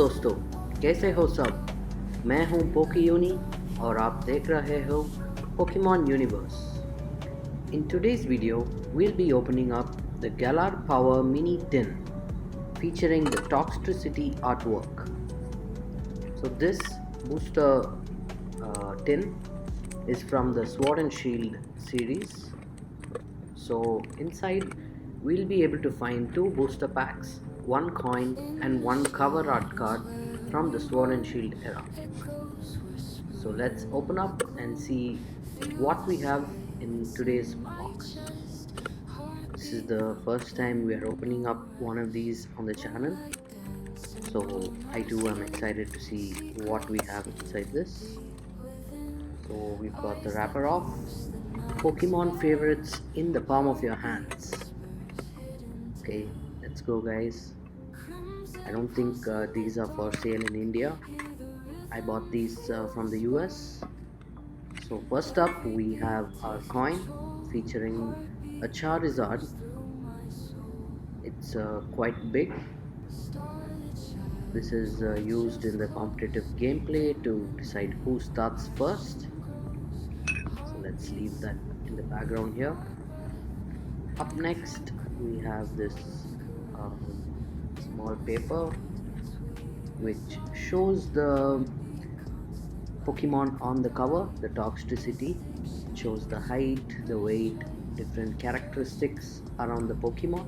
दोस्तों, कैसे हो सब। मैं हूं पोकेयूनी और आप देख रहे हो Pokemon Universe. In today's video, we'll be opening up the Galar Power Mini Tin featuring the Toxtricity artwork. So this booster tin is from the Sword and Shield series. So inside we'll be able to find 2 booster packs, 1 coin and 1 cover art card from the Sword and Shield era. So let's open up and see what we have in today's box. This is the first time we are opening up one of these on the channel, so I too am excited to see what we have inside this. So we've got the wrapper off. Pokemon favorites in the palm of your hands. Okay, let's go guys. I don't think these are for sale in India. I bought these from the US. So first up we have our coin featuring a Charizard. It's quite big. This is used in the competitive gameplay to decide who starts first. So let's leave that in the background here. Up next we have this small paper which shows the Pokemon on the cover, the Toxtricity. It shows the height, the weight, different characteristics around the Pokemon.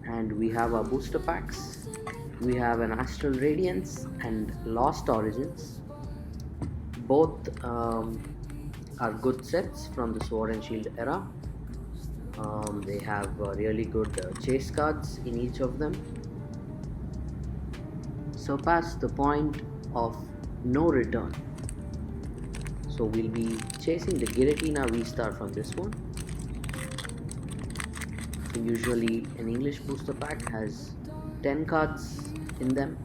And we have our booster packs. We have an Astral Radiance and Lost Origins. Both are good sets from the Sword and Shield era. They have really good chase cards in each of them. Surpass the point of no return. So we'll be chasing the Giratina V-Star from this one. So usually an English booster pack has 10 cards in them.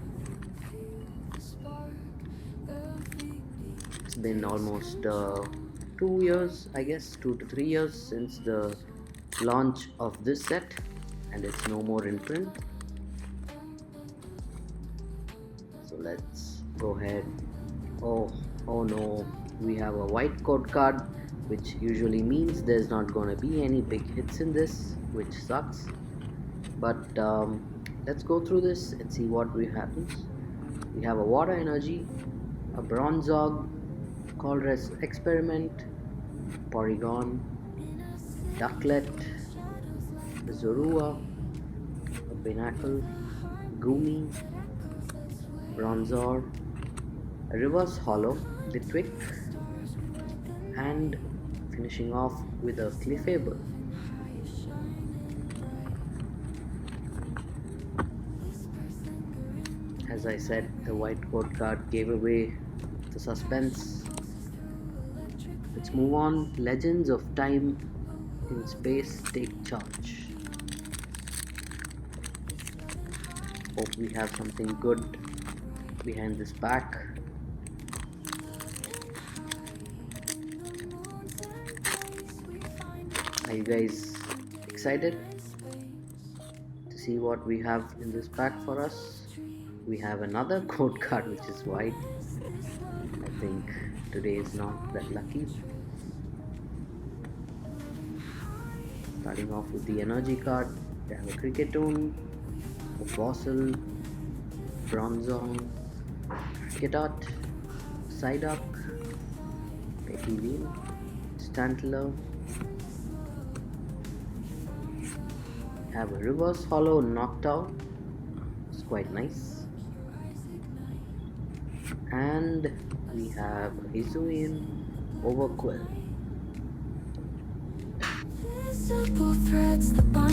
It's been almost 2 years, I guess, 2 to 3 years since the launch of this set, and it's no more in print. So let's go ahead. Oh no, we have a white code card, which usually means there's not gonna be any big hits in this, which sucks. But let's go through this and see what happens. We have a Water Energy, a Bronzong, Colress Experiment, Porygon, Ducklet, a Zorua, a Pinnacle, Goomy, Bronzor, a Reverse Hollow, Litwick, and finishing off with a Clefable. As I said, the white code card gave away the suspense. Let's move on. Legends of Time in Space take charge. Hope we have something good behind this pack. Are you guys excited to see what we have in this pack for us? We have another code card which is white. I think today is not that lucky. Starting off with the energy card, we have a Cricketune, a Fossil, Bronzong, Kitot, Psyduck, Petivine, Stantler. Have a Reverse Hollow Noctowl. It's quite nice. And we have a Hisuian Overquill. Visible threads that bind